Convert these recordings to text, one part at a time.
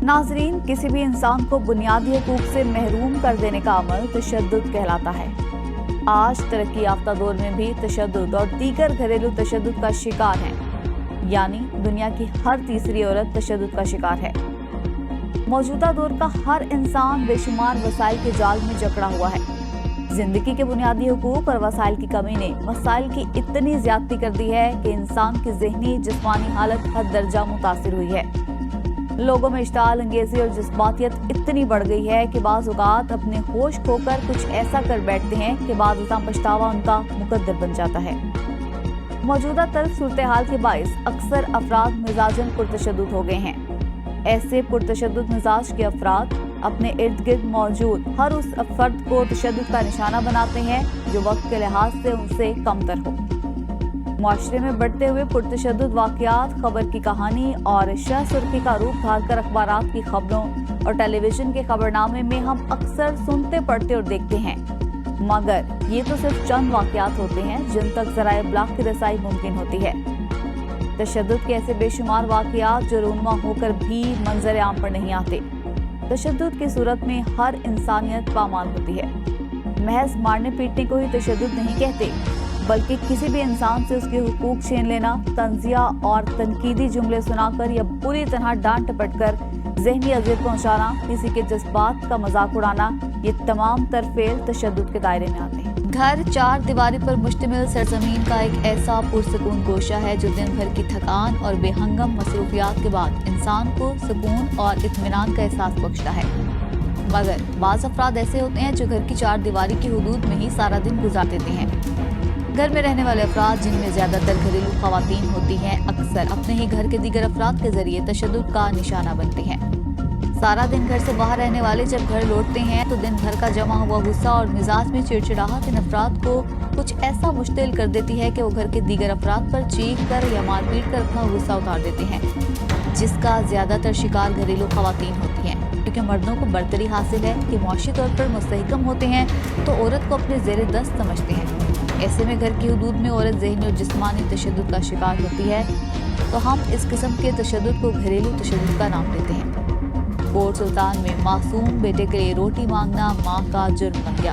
नाज़रीन, किसी भी इंसान को बुनियादी हकूक से महरूम कर देने का अमल तशद्दुद कहलाता है। आज तरक्की याफ्ता दौर में भी तशद्दुद और दीगर घरेलू तशद्दुद का शिकार है, यानी दुनिया की हर तीसरी औरत तशद्दुद का शिकार है। मौजूदा दौर का हर इंसान बेशुमार वसाइल के जाल में जकड़ा हुआ है। जिंदगी के बुनियादी हकूक और वसाइल की कमी ने वसाइल की इतनी ज्यादती कर दी है कि इंसान की ज़हनी जिस्मानी हालत हद दर्जा मुतासिर हुई है। लोगों में इश्ताल अंगेजी और जज्बातियत इतनी बढ़ गई है कि बाज़ औक़ात अपने होश खोकर कुछ ऐसा कर बैठते हैं कि बाद पछतावा उनका मुकद्दर बन जाता है। मौजूदा तल्ख़ सूरत हाल के बाइस अक्सर अफराद मिजाजन पुरतशद्दुद हो गए हैं। ऐसे पुरतशद्दुद मिजाज के अफराद अपने इर्द गिर्द मौजूद हर उस फर्द को तशद्दुद का निशाना बनाते हैं जो वक्त के लिहाज से उनसे कमतर हो। मुआशरे में बढ़ते हुए पुरतशद्दुद वाक़यात, खबर की कहानी और शह सुर्खी का रूप धारकर अखबारात की खबरों और टेलीविजन के खबरनामे में हम अक्सर सुनते, पढ़ते और देखते हैं, मगर ये तो सिर्फ चंद वाक़यात होते हैं जिन तक ज़राए इब्लाग की रसाई मुमकिन होती है। तशद्दुद के ऐसे बेशुमार वाक़यात जो रूनुमा होकर भी मंजर आम पर नहीं आते। तशद्दुद की सूरत में हर इंसानियत पामाल होती है। महज मारने पीटने को ही तशद्दुद नहीं कहते, बल्कि किसी भी इंसान से उसके हुकूक छीन लेना, तंजिया और तनकीदी जुमले सुनाकर या बुरी तरह डांट टपट कर ज़हनी अज़ियत पहुंचाना, किसी के जज्बात का मजाक उड़ाना, ये तमाम तरफेल तशद्दुद के दायरे में आते हैं। घर चार दीवारी पर मुश्तमिल सरजमीन का एक ऐसा पुरसकून गोशा है जो दिन भर की थकान और बेहंगम मसरूफियात के बाद इंसान को सुकून और इत्मीनान का एहसास बख्शता है। मगर बाज़ अफराद ऐसे होते हैं जो घर की चार दीवारी की हुदूद में ही सारा दिन गुजार देते हैं। घर में रहने वाले अफराद, जिनमें ज्यादातर घरेलू खवातीन होती हैं, अक्सर अपने ही घर के दीगर अफराद के जरिए तशद्दुद का निशाना बनती हैं। सारा दिन घर से बाहर रहने वाले जब घर लौटते हैं तो दिन भर का जमा हुआ गुस्सा और मिजाज में चिड़चिड़ाहट इन अफराद को कुछ ऐसा मुश्तिल कर देती है कि वो घर के दीगर अफराद पर चीख कर या मारपीट कर अपना गुस्सा उतार देते हैं, जिसका ज्यादातर शिकार घरेलू खवातीन होती हैं। क्योंकि मर्दों को बरतरी हासिल है कि मुआशी तौर पर मुस्तहकम होते हैं तो औरत को अपने ज़ेरे दस्त समझते हैं। ऐसे में घर की हुदूद में औरत ज़हनी और जिस्मानी तशद्दुद का शिकार होती है, तो हम इस किस्म के तशद्दुद को घरेलू तशद्दुद का नाम देते हैं। कोट सुल्तान में मासूम बेटे के लिए रोटी मांगना माँ का जुर्म बन गया।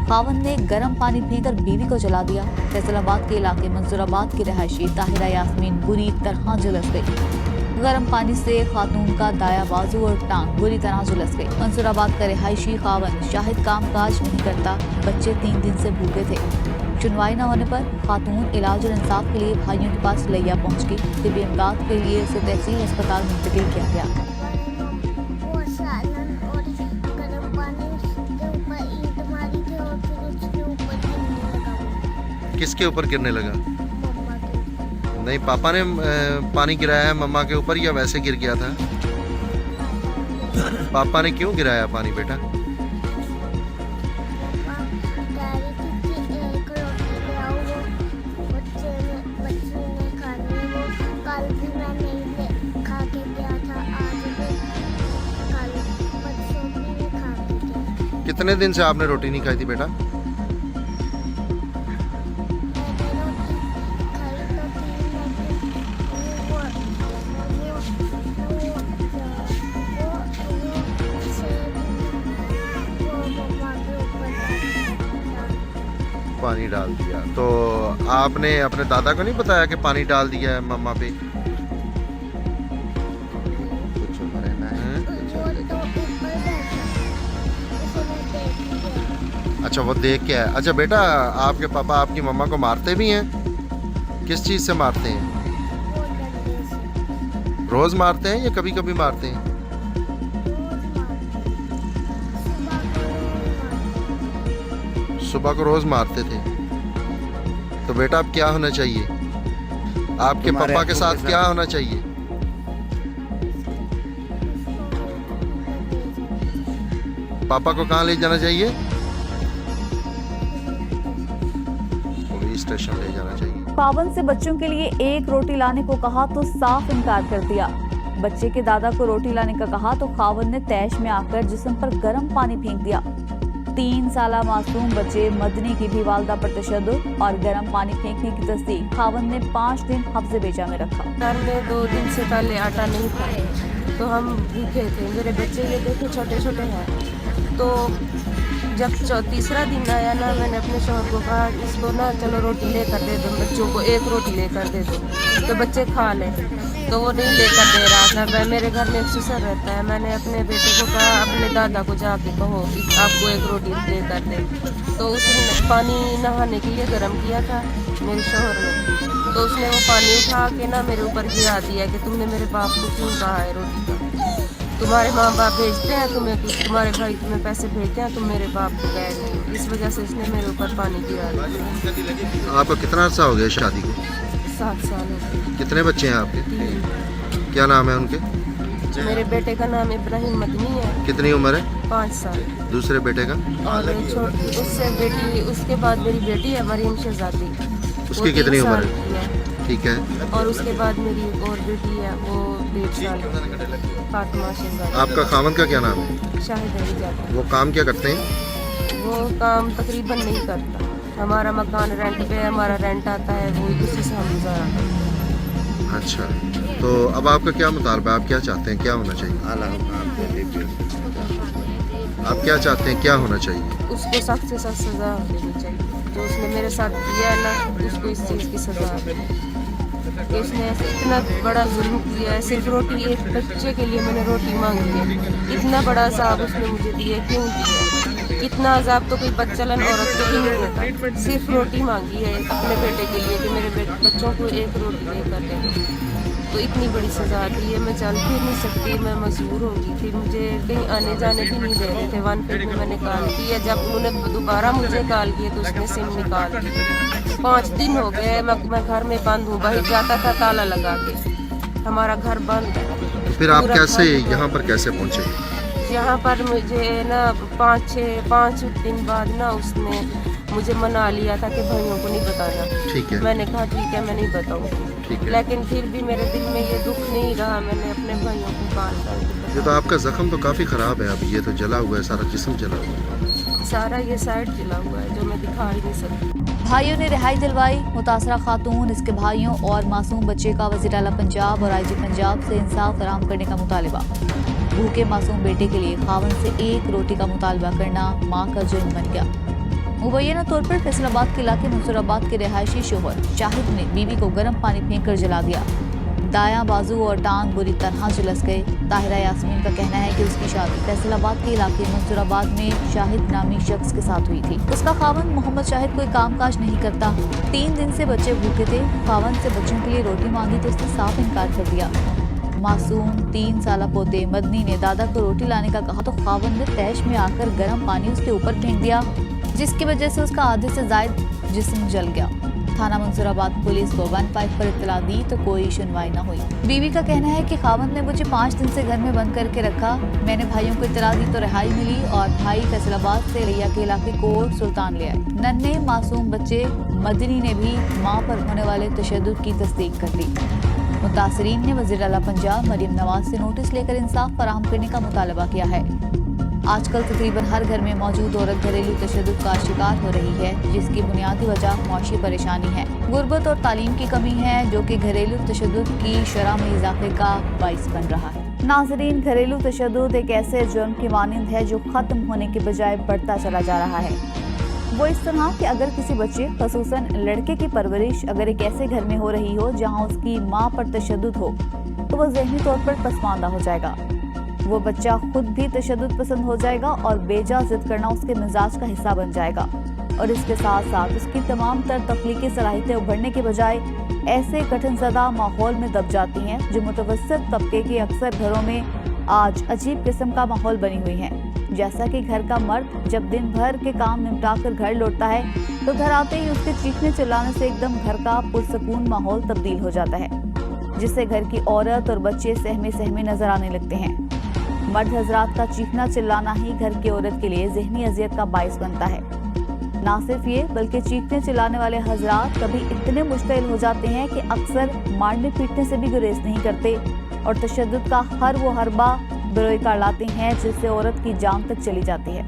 खावंद ने गर्म पानी पीकर बीवी को जला दिया। फैसलाबाद के इलाके मंसूराबाद की रहायशी ताहिरा यास्मीन बुरी तरह झुलस गई। गर्म पानी से खातून का दाया बाजू और टांग बुरी तरह झुलस गई। मंसूराबाद का रिहायशी खावंद शाहिद काम काज नहीं करता, बच्चे 3 दिन से भूखे थे। सुनवाई न होने पर खातून इलाज और इंसाफ के लिए भाइयों के पास लिया पहुंच गई। तिब्बी इमदाद के लिए उसे तहसील अस्पताल मुंतकिल किया गया। किसके ऊपर गिरने लगा? नहीं, पापा ने पानी गिराया है मम्मा के ऊपर या वैसे गिर गया था? पापा ने क्यों गिराया पानी बेटा? कितने दिन से आपने रोटी नहीं खाई थी बेटा? पानी डाल दिया तो आपने अपने दादा को नहीं बताया कि पानी डाल दिया है मम्मा पे? अच्छा, वो देख के है। अच्छा बेटा, आपके पापा आपकी मम्मा को मारते भी हैं? किस चीज़ से मारते हैं? रोज मारते हैं या कभी कभी मारते हैं? सुबह को रोज मारते थे। तो बेटा अब क्या होना चाहिए? आपके पापा के साथ क्या होना चाहिए? पापा को कहाँ ले जाना चाहिए? पुलिस स्टेशन ले जाना चाहिए। खावंद से बच्चों के लिए एक रोटी लाने को कहा तो साफ इनकार कर दिया। बच्चे के दादा को रोटी लाने का कहा तो खावंद ने तैश में आकर जिस्म पर गर्म पानी फेंक दिया। 3 साला मासूम बच्चे मदनी की भी वालदा पर तशद्दुद और गर्म पानी फेंकने की तस्दीक खावंद ने 5 दिन हफ्ज़े बेजा में रखा। सर ने 2 दिन से पहले आटा नहीं खाया तो हम भूखे थे। मेरे बच्चे ये देखे छोटे छोटे हैं। तो जब तीसरा दिन आया ना, मैंने अपने शौहर को कहा इसको ना चलो रोटी लेकर दे दो, बच्चों को एक रोटी लेकर दे दो तो बच्चे खा लें। तो वो नहीं लेकर दे रहा था। मेरे घर में एक ससुर रहता है। मैंने अपने बेटे को कहा अपने दादा को जाके कहो कि आपको एक रोटी लेकर दे। तो उसने पानी नहाने के लिए गर्म किया था मेरे शौहर ने, तो उसने वो पानी उठा के ना मेरे ऊपर गिरा दिया कि तुमने मेरे बाप को क्यों कहा है रोटी का, तुम्हारे माँ बाप भेजते हैं तुम्हें कुछ, तुम्हारे भाई तुम्हें पैसे भेजते हैं, तुम मेरे बाप को कह रही हो। इस वजह से उसने मेरे ऊपर पानी गिरा दिया। आपको कितना अर्सा हो गया शादी को? 7 साल हो गए। कितने बच्चे हैं आपके? 3। क्या नाम है उनके? मेरे बेटे का नाम इब्राहिम मदनी है। कितनी उम्र है? 5 साल। दूसरे बेटे का? और उससे बेटी, उसके बाद मेरी बेटी है मरियम शहजादी। उसकी कितनी उम्र है? ठीक है। और उसके बाद मेरी एक और बेटी है, वो 1.5 साल फातिमा शहजादी। आपका खामन का क्या नाम है? शाहिद अली जाता। वो काम क्या करते हैं? वो काम तकरीबन नहीं करता। हमारा मकान रेंट पे है, हमारा रेंट आता है, वो उसी से हम गुजारा करते हैं। अच्छा, तो अब आपका क्या मुतालबा है? आप क्या चाहते हैं, क्या होना चाहिए? आप क्या चाहते हैं, क्या होना चाहिए? उसको सख्त से सख्त सज़ा देनी चाहिए। जो उसने मेरे साथ किया है ना, उसको इस चीज़ की सज़ा देनी। कि उसने ऐसे इतना बड़ा जुल्म किया है। सिर्फ रोटी, एक बच्चे के लिए मैंने रोटी मांगी है, इतना बड़ा अज़ाब उसने मुझे दिया, क्यों दिया? इतना अज़ाब तो कोई बच्चलन औरत को भी नहीं देता। सिर्फ रोटी मांगी है अपने बेटे के लिए कि मेरे बच्चों को एक रोटी लेकर दे दो, तो इतनी बड़ी सज़ा दी है। मैं चल फिर नहीं सकती, मैं मजबूर होगी। फिर मुझे कहीं आने जाने भी नहीं दे रहे थे। 1 फीट में मैंने कॉल किया, जब उन्होंने दोबारा मुझे कॉल किया तो उसने सिम निकाल दी। 5 दिन हो गए मैं घर में बंद हूँ। बाहर जाता था ताला लगा के, हमारा घर बंद है। तो फिर आप कैसे यहाँ पर कैसे पहुँचे? यहाँ पर मुझे ना 5 दिन बाद ना उसने मुझे मना लिया था कि भाइयों को नहीं बताना। ठीक है। मैंने कहा ठीक है मैं नहीं बताऊँगी। लेकिन फिर भी मेरे दिल में ये दुख नहीं रहा। मैंने अपने भाइयों को कॉल करके, ये तो आपका जख्म तो काफ़ी ख़राब है। अब ये तो जला हुआ है, सारा जिस्म जला हुआ है। सारा ये साइड जला हुआ है जो मैं दिखा ही नहीं सकती। भाइयों ने रिहाई दिलवाई। मुतासरा खातून, इसके भाइयों और मासूम बच्चे का वज़ीर आला पंजाब और IG पंजाब से इंसाफ फराहम करने का मुतालबा। भूखे मासूम बेटे के लिए खावन से एक रोटी का मुतालबा करना माँ का जुर्म बन गया। मुबैना तौर पर फैसलाबाद के इलाके मंसूराबाद के रिहायशी शोहर शाहिद ने बीवी को गर्म पानी फेंक कर जला दिया। दायां बाजू और टांग बुरी तरह झुलस गए। ताहिरा यास्मीन का कहना है कि उसकी शादी फैसलाबाद के इलाके मंसूराबाद में शाहिद नामी शख्स के साथ हुई थी। उसका खावन मोहम्मद शाहिद कोई कामकाज नहीं करता। 3 दिन से बच्चे भूखे थे। खावन से बच्चों के लिए रोटी मांगी तो उसने साफ इनकार कर दिया। मासूम 3 साला पोते मदनी ने दादा को रोटी लाने का कहा तो खावन ने तैश में आकर गर्म पानी उसके ऊपर फेंक दिया, जिसकी वजह से उसका आधे से ज्यादा जिस्म जल गया। थाना मंसूराबाद पुलिस को 15 पर इत्तला दी तो कोई सुनवाई न हुई। बीवी का कहना है कि खावन ने मुझे 5 दिन से घर में बंद करके रखा। मैंने भाइयों को इत्तला दी तो रिहाई मिली और भाई फैसलाबाद से रैया के इलाके कोट सुल्तान ले आए। नन्हे मासूम बच्चे मदनी ने भी माँ पर होने वाले तशद्दुद की तस्दीक कर दी। मुतासरीन ने वज़ीर आला पंजाब मरियम नवाज से नोटिस लेकर इंसाफ फराहम करने का मुतालबा किया है। आजकल तकरीबन हर घर में मौजूद औरत घरेलू तशद्दुद का शिकार हो रही है, जिसकी बुनियादी वजह मौशी परेशानी है। गुर्बत और तालीम की कमी है, जो कि घरेलू तशद्दुद की शरह में इजाफे का बाइस बन रहा है। नाज़रीन, घरेलू तशद्दुद एक ऐसे जुर्म की मानिंद है जो खत्म होने के बजाय बढ़ता चला जा रहा है। वो इस तरह कि अगर किसी बच्चे, ख़ुसूसन लड़के की परवरिश अगर एक ऐसे घर में हो रही हो जहाँ उसकी माँ पर तशद्दुद हो, तो वो ज़हनी तौर पर पसमानदा हो जाएगा। वो बच्चा खुद भी तशद्दुद पसंद हो जाएगा और बेजा जिद करना उसके मिजाज का हिस्सा बन जाएगा। और इसके साथ साथ उसकी तमाम तर तख्लीकी सलाहियतें उभरने के बजाय ऐसे कठिन ज़दा माहौल में दब जाती हैं जो मुतवस्सित तबके के अक्सर घरों में आज अजीब किस्म का माहौल बनी हुई है। जैसा कि घर का मर्द जब दिन भर के काम निपटा कर घर लौटता है तो घर आते ही उसके चीखने चिल्लाने से एकदम घर का पुरसकून माहौल तब्दील हो जाता है, जिससे घर की औरत और बच्चे सहमे सहमे नजर आने लगते हैं। मर्द हजरात का चीखना चिल्लाना ही घर की औरत के लिए ज़हनी अजियत का बाइस बनता है। ना सिर्फ ये, बल्कि चीखने चिल्लाने वाले हजरात कभी इतने मुश्तिल हो जाते हैं कि अक्सर मारने पीटने से भी गुरेज नहीं करते और तशद्दुद का हर वो हरबा बरोई कर लाते हैं जिससे औरत की जान तक चली जाती है।